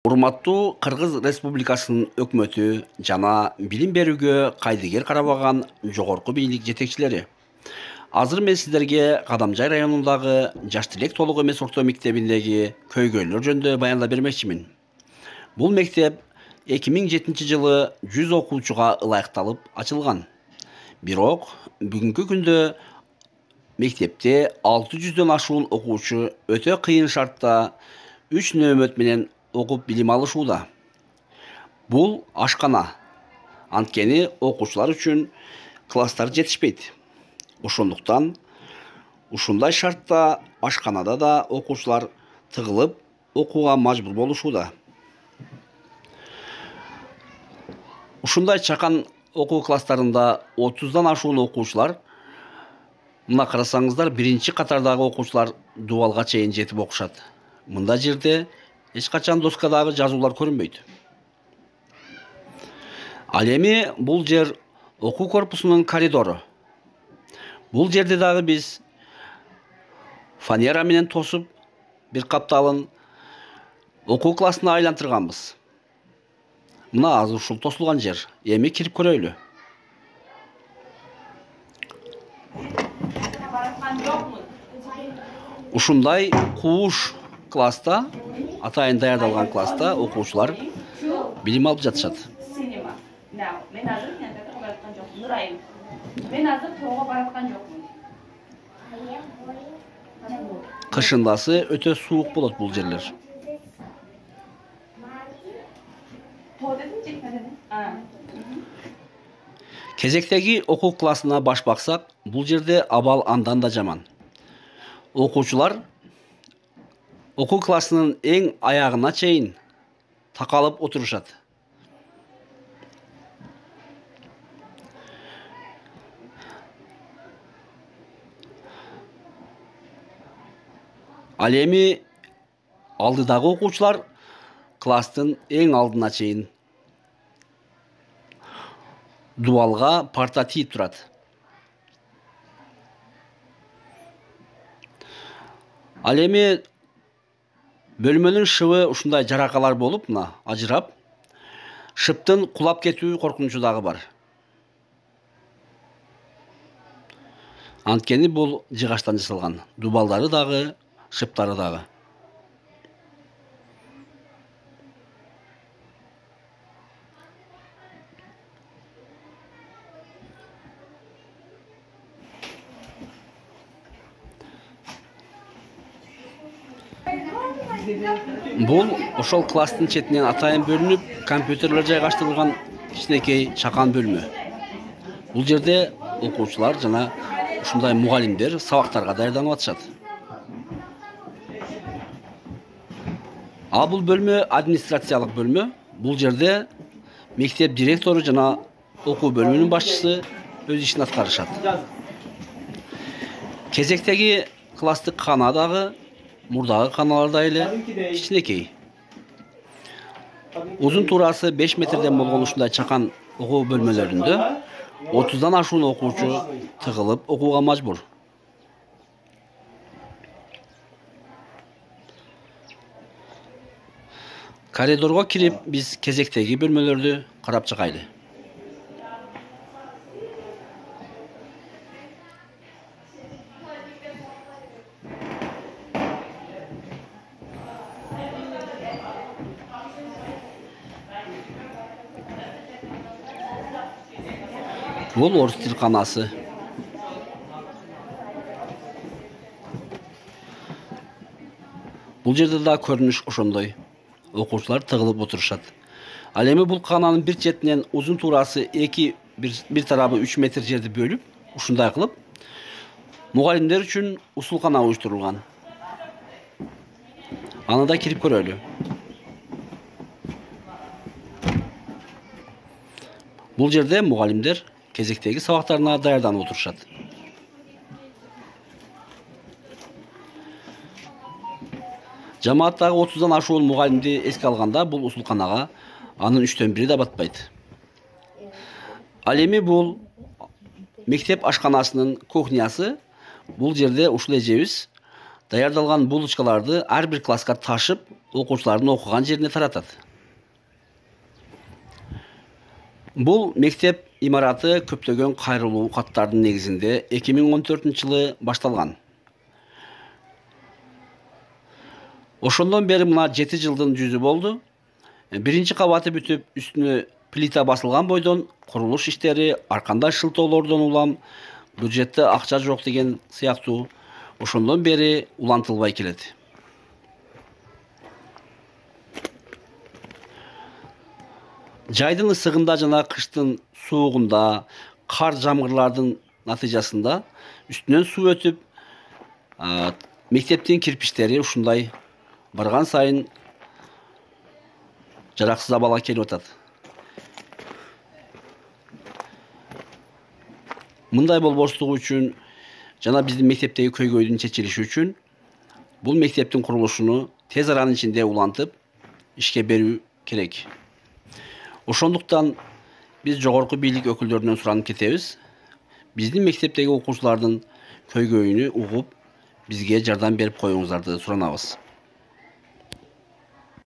Урматтуу Кыргыз Республикасынын өкмөтү жана билим берүүгө кайдыгер карабаган жогорку бийлик жетекчилери. Азыр мен сиздерге Кадамжай районундагы Жаш Тилек толук эмес орто мектебиндеги көйгөйлөр жөнүндө баяндап бермекчимин. Бул мектеп 2007-жылы 100 окуучуга ылайыкталып ачылган. Бирок бүгүнкү күндө мектепте 600дөн ашуун окуучу өтө кыйын шартта 3 нөөмөт менен окуп билим алышууда. Бул ашкана. Анткени окуучулар үчүн класстар жетишпейт. Ошондуктан ушундай шартта ашканада да окуучулар тыгылып окууга мажбур болушууда. Ушундай чакан окуу класстарында 30дан ашуун окуучулар, мына карасаңыздар, биринчи катардагы окуучулар дубалга чейин жетип окушат. Мында жерде эч качан доскадагы жазуулар көрүнбөйт. Ал эми бул жер окуу корпусунун коридору. Бул жерде дагы биз фанера менен тосуп, бир капталын окуу классына айлантырганбыз. Мына азыр ушул тосулган жер. Эми кирип көрөйлү. Ушундай кууш класста, атайын даярдалган класста окуучулар билим алып жатышат. Кышындасы өтө суук болот бул жерлер. Кезектеги окуу классына баш баксак, бул жерде абал андан да жаман. Окуучулар окуу классынын эң аягына чейин такалып отурушат. Ал эми алдыдагы окуучулар класстын эң алдына чейин дубалга парта тийип турат. Ал эми бөлмөнүн шыбы ушундай жаракалар болуп, мына ажырап, шыптын кулап кетүү коркунучу дагы бар. Анткени бул жыгачтан жасалган. Дубалдары дагы, шыптары дагы. Бул ошол класстын четинен атайын бөлүнүп, компьютерлер жайгаштырылган кичинекей чакан бөлмө. Бул жерде окуучулар жана ушундай мугалимдер сабактарга даярданып атышат. А бул бөлмө администрациялык бөлмө. Бул жерде мектеп директору жана окуу бөлүмүнүн башчысы өз ишин аткарышат. Кезектеги класстык кана дагы мурдагы каналардай эле кичинекей. Узун туурасы 5 метрден болгон ушундай чакан окуу бөлмөлөрүндө 30дан ашуун окуучу тыгылып окууга мажбур. Коридорго кирип, биз кезектеги бөлмөлөрдү карап чыгайлы. Бул орус тил канасы. Бул жерде да көрүнүш ошондой. Окуучулар тыгылып отурушат. Ал эми бул кананын бир четинен узун туурасы бир тарабы 3 метр жерди бөлүп, ушундай кылып, мугалимдер үчүн усулкана уюштурулган. Аны да кирип көрөлү. Бул жерде мугалимдер кезектеги сабактарына даярданып отурушат. Жамааттагы 30дан ашуун мугалимди эске алганда, бул усулканага анын 3/1 да батпайт. Ал эми бул мектеп ашканасынын кухнясы. Бул жерде ушул эжебиз Даярдалган булочкаларды ар бир класска ташып, окуучулардын окуган жерине таратат. Бул мектеп имараты көптөгөн кайрылуу каттардын негизинде 2014-жылы башталган. Ошондон бери мына 7 жылдын жүзү болду. Биринчи кабаты бүтүп, үстүнө плита басылган бойдон курулуш иштери, арканда шылтоолордон улам, бюджетте акча жок деген сыяктуу ошондон бери улантылбай келет. Жайдын ысыгында жана кыштын суугунда, кар жамгырлардын натыйжасында үстүнөн суу өтүп, мектептин кирпичтери ушундай барган сайын жараксыз абалга келип атат. Мындай болбоштугу үчүн жана биздин мектептеги көйгөйдүн чечилиши үчүн бул мектептин курулушуну тез аранын ичинде улантып ишке берүү керек. Ошондуктан биз жогорку бийлик өкүлдөрүнөн суранып кетебиз. Биздин мектептеги окуучулардын көйгөйүнү угуп, бизге жардам берип коюңуздарды суранабыз.